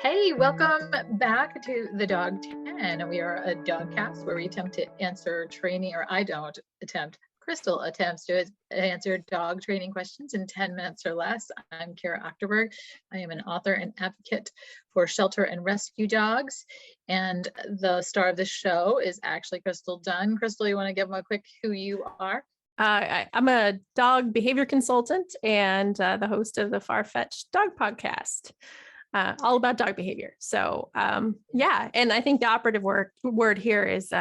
Hey, welcome back to the Dog 10. We are a dog cast where we attempt to answer training, or I don't attempt, Crystal attempts to answer dog training questions in 10 minutes or less. I'm Cara Achterberg. I am an author and advocate for shelter and rescue dogs. And the star of the show is actually Crystal Dunn. Crystal, you want to give them a quick who you are? I'm a dog behavior consultant and the host of the Far-Fetched Dog Podcast, all about dog behavior. So yeah, and I think the operative word here is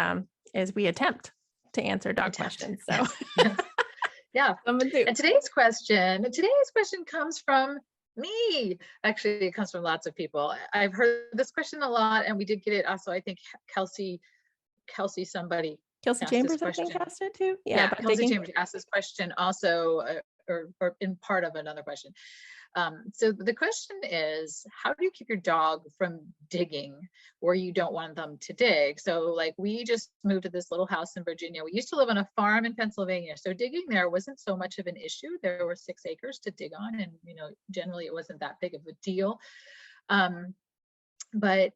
we attempt to answer dog questions. So yeah. And today's question comes from me. Actually, it comes from lots of people. I've heard this question a lot, and we did get it also. I think Kelsey Chambers, I think, asked it too. Yeah, Kelsey Chambers asked this question also, or in part of another question. So the question is, how do you keep your dog from digging where you don't want them to dig? So like, we just moved to this little house in Virginia. We used to live on a farm in Pennsylvania. So digging there wasn't so much of an issue. There were 6 acres to dig on, and generally it wasn't that big of a deal. But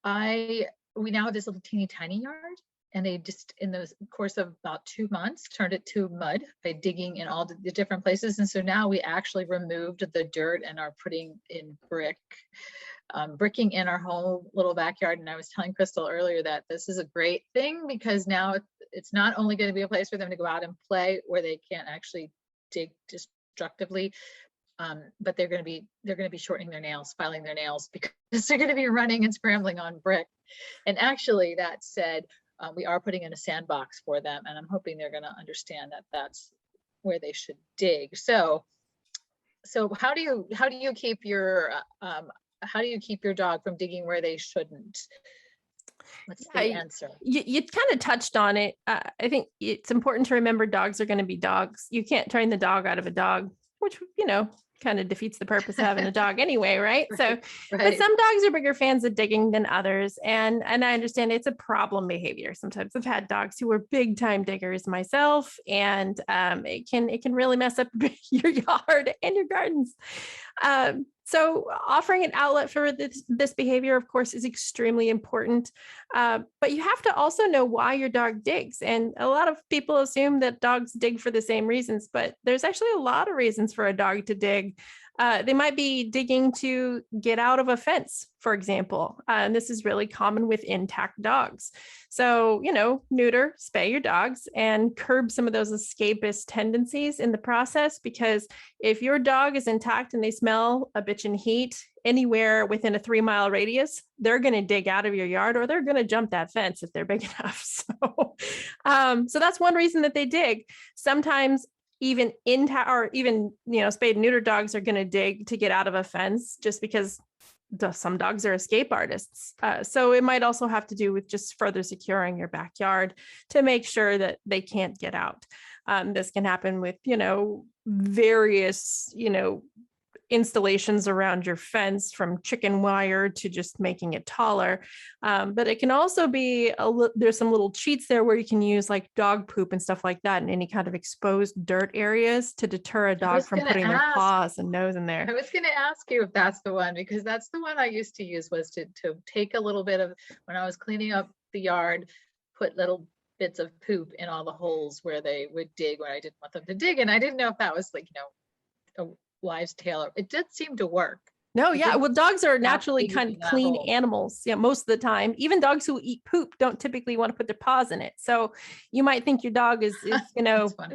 we now have this little teeny tiny yard. And they just, in the course of about 2 months, turned it to mud by digging in all the different places. And so now we actually removed the dirt and are putting in bricking in our whole little backyard. And I was telling Crystal earlier that this is a great thing, because now it's not only going to be a place for them to go out and play where they can't actually dig destructively, but they're going to be shortening their nails, filing their nails, because they're going to be running and scrambling on brick. And actually, that said, we are putting in a sandbox for them, and I'm hoping they're going to understand that that's where they should dig. So how do you keep your dog from digging where they shouldn't? What's the answer? You kind of touched on it. I think it's important to remember dogs are going to be dogs. You can't train the dog out of a dog, which kind of defeats the purpose of having a dog anyway, right? Right. But some dogs are bigger fans of digging than others. And I understand it's a problem behavior. Sometimes I've had dogs who were big time diggers myself, and it can really mess up your yard and your gardens. So offering an outlet for this behavior, of course, is extremely important. But you have to also know why your dog digs. And a lot of people assume that dogs dig for the same reasons, but there's actually a lot of reasons for a dog to dig. They might be digging to get out of a fence, for example. And this is really common with intact dogs. So, neuter, spay your dogs and curb some of those escapist tendencies in the process, because if your dog is intact and they smell a bitchin' heat anywhere within a 3-mile radius, they're going to dig out of your yard, or they're going to jump that fence if they're big enough. So that's one reason that they dig. Sometimes even spayed and neutered dogs are going to dig to get out of a fence, just because some dogs are escape artists. So it might also have to do with just further securing your backyard to make sure that they can't get out. This can happen with, various, installations around your fence, from chicken wire to just making it taller. But it can also be, there's some little cheats there where you can use like dog poop and stuff like that in any kind of exposed dirt areas to deter a dog from putting their paws and nose in there. I was going to ask you if that's the one, because that's the one I used to use, was to take a little bit of, when I was cleaning up the yard, put little bits of poop in all the holes where they would dig when I didn't want them to dig. And I didn't know if that was like, a wives' tale. It did seem to work. No, yeah. Well, dogs are naturally kind of clean animals. Yeah, most of the time. Even dogs who eat poop don't typically want to put their paws in it. So you might think your dog is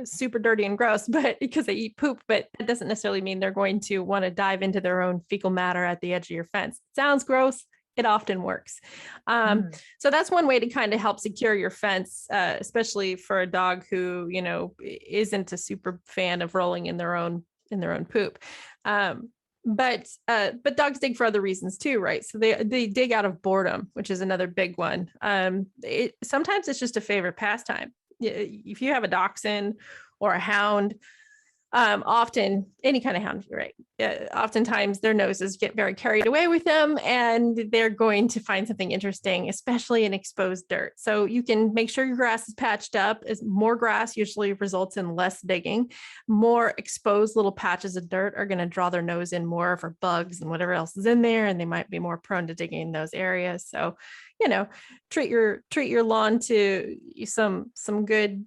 super dirty and gross, but because they eat poop, but that doesn't necessarily mean they're going to want to dive into their own fecal matter at the edge of your fence. It sounds gross. It often works. So that's one way to kind of help secure your fence, especially for a dog who, isn't a super fan of rolling in their own poop. But dogs dig for other reasons too, right? So they dig out of boredom, which is another big one. Sometimes it's just a favorite pastime. If you have a dachshund or a hound, Often any kind of hound, right? Oftentimes their noses get very carried away with them and they're going to find something interesting, especially in exposed dirt. So you can make sure your grass is patched up. As more grass usually results in less digging. More exposed little patches of dirt are going to draw their nose in more for bugs and whatever else is in there, and they might be more prone to digging in those areas. So, treat your lawn to some good,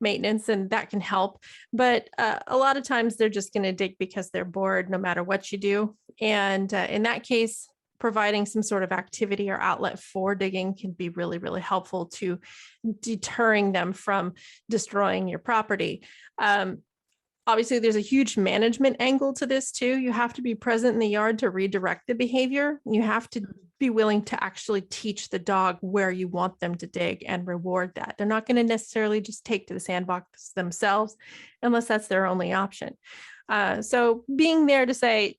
maintenance, and that can help. But a lot of times they're just going to dig because they're bored no matter what you do. And in that case, providing some sort of activity or outlet for digging can be really, really helpful to deterring them from destroying your property. Obviously, there's a huge management angle to this too. You have to be present in the yard to redirect the behavior. You have to be willing to actually teach the dog where you want them to dig and reward that. They're not going to necessarily just take to the sandbox themselves unless that's their only option. So being there to say,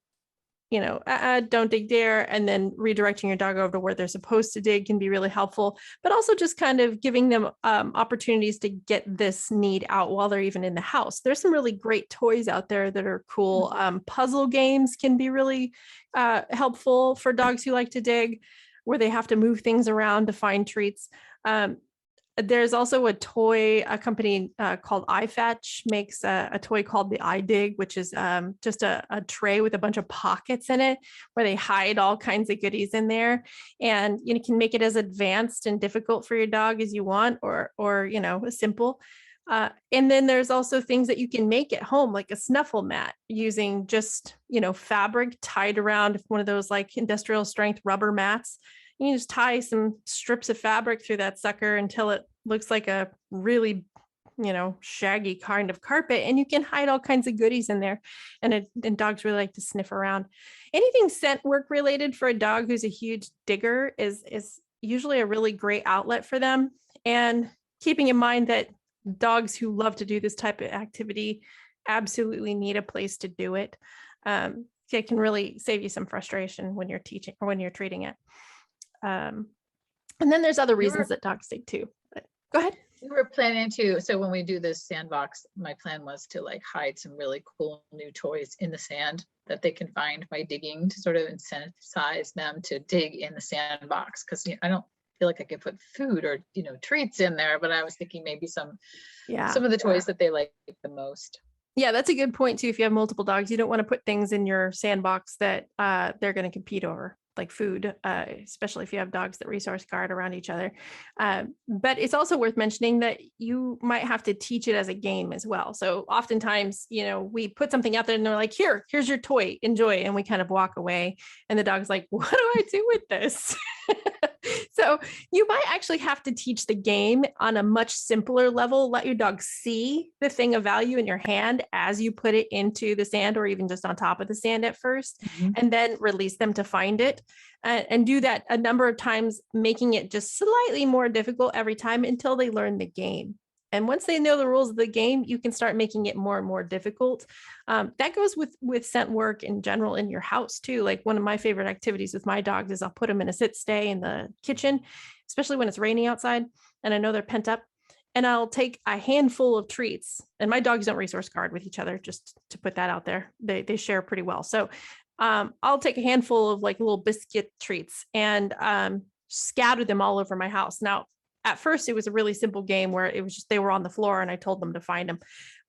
don't dig there, and then redirecting your dog over to where they're supposed to dig can be really helpful, but also just kind of giving them opportunities to get this need out while they're even in the house. There's some really great toys out there that are cool. Puzzle games can be really helpful for dogs who like to dig, where they have to move things around to find treats. There's also a company called iFetch makes a toy called the iDig, which is just a tray with a bunch of pockets in it where they hide all kinds of goodies in there. And you can make it as advanced and difficult for your dog as you want, or simple. And then there's also things that you can make at home, like a snuffle mat using just, fabric tied around one of those like industrial strength rubber mats. You can just tie some strips of fabric through that sucker until it looks like a really, shaggy kind of carpet, and you can hide all kinds of goodies in there. And dogs really like to sniff around. Anything scent work related for a dog who's a huge digger is usually a really great outlet for them. And keeping in mind that dogs who love to do this type of activity absolutely need a place to do it. It can really save you some frustration when you're teaching or when you're treating it. And then there's other reasons that dogs dig too. But go ahead. We were planning to, so when we do this sandbox, my plan was to like hide some really cool new toys in the sand that they can find by digging, to sort of incentivize them to dig in the sandbox. Because I don't feel like I could put food or treats in there, but I was thinking maybe some of the toys that they like the most. Yeah, that's a good point too. If you have multiple dogs, you don't want to put things in your sandbox that they're going to compete over, like food, especially if you have dogs that resource guard around each other. But it's also worth mentioning that you might have to teach it as a game as well. So oftentimes, we put something out there and they're like, here's your toy, enjoy. And we kind of walk away and the dog's like, what do I do with this? So you might actually have to teach the game on a much simpler level. Let your dog see the thing of value in your hand as you put it into the sand, or even just on top of the sand at first, and then release them to find it. And do that a number of times, making it just slightly more difficult every time until they learn the game. And once they know the rules of the game, you can start making it more and more difficult. That goes with scent work in general in your house too. Like one of my favorite activities with my dogs is I'll put them in a sit stay in the kitchen, especially when it's raining outside and I know they're pent up. And I'll take a handful of treats, and my dogs don't resource guard with each other, just to put that out there. They share pretty well. So I'll take a handful of like little biscuit treats and scatter them all over my house. Now, at first, it was a really simple game where it was just they were on the floor and I told them to find them.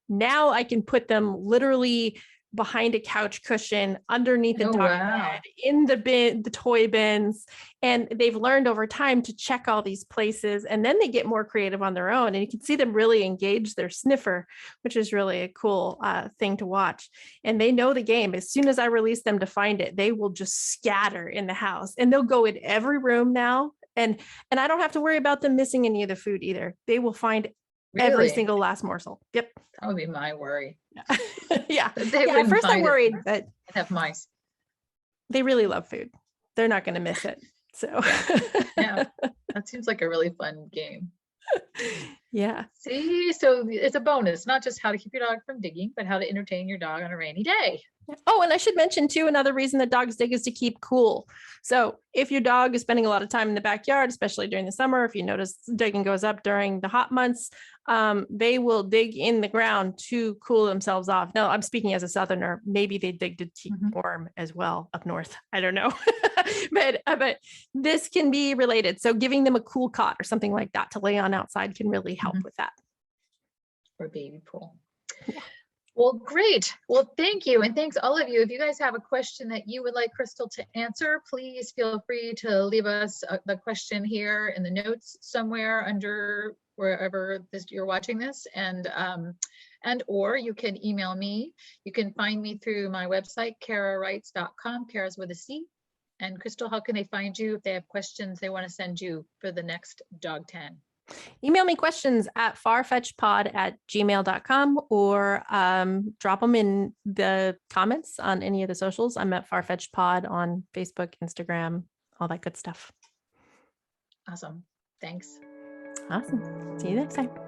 Now I can put them literally behind a couch cushion, underneath the dog bed, in the toy bins. And they've learned over time to check all these places, and then they get more creative on their own. And you can see them really engage their sniffer, which is really a cool thing to watch. And they know the game. As soon as I release them to find it, they will just scatter in the house, and they'll go in every room now. And I don't have to worry about them missing any of the food either. They will find every single last morsel. Yep. That would be my worry. Yeah. At first I worried, but have mice. They really love food. They're not going to miss it. So yeah, that seems like a really fun game. Yeah. See, so it's a bonus, not just how to keep your dog from digging, but how to entertain your dog on a rainy day. Oh, and I should mention too, another reason that dogs dig is to keep cool. So if your dog is spending a lot of time in the backyard, especially during the summer, if you notice digging goes up during the hot months, they will dig in the ground to cool themselves off. Now, I'm speaking as a Southerner. Maybe they dig to keep warm as well up north. I don't know, but this can be related. So giving them a cool cot or something like that to lay on outside can really help with that. Or baby pool. Yeah. Well, great. Well, thank you. And thanks all of you. If you guys have a question that you would like Crystal to answer, please feel free to leave us the question here in the notes somewhere under wherever you're watching this. And or you can email me. You can find me through my website, carawrites.com, Cara's with a C. And Crystal, how can they find you if they have questions they want to send you for the next Dog 10? Email me questions at farfetchpod@gmail.com or drop them in the comments on any of the socials. I'm at farfetchpod on Facebook, Instagram, all that good stuff. Awesome. Thanks. Awesome. See you next time.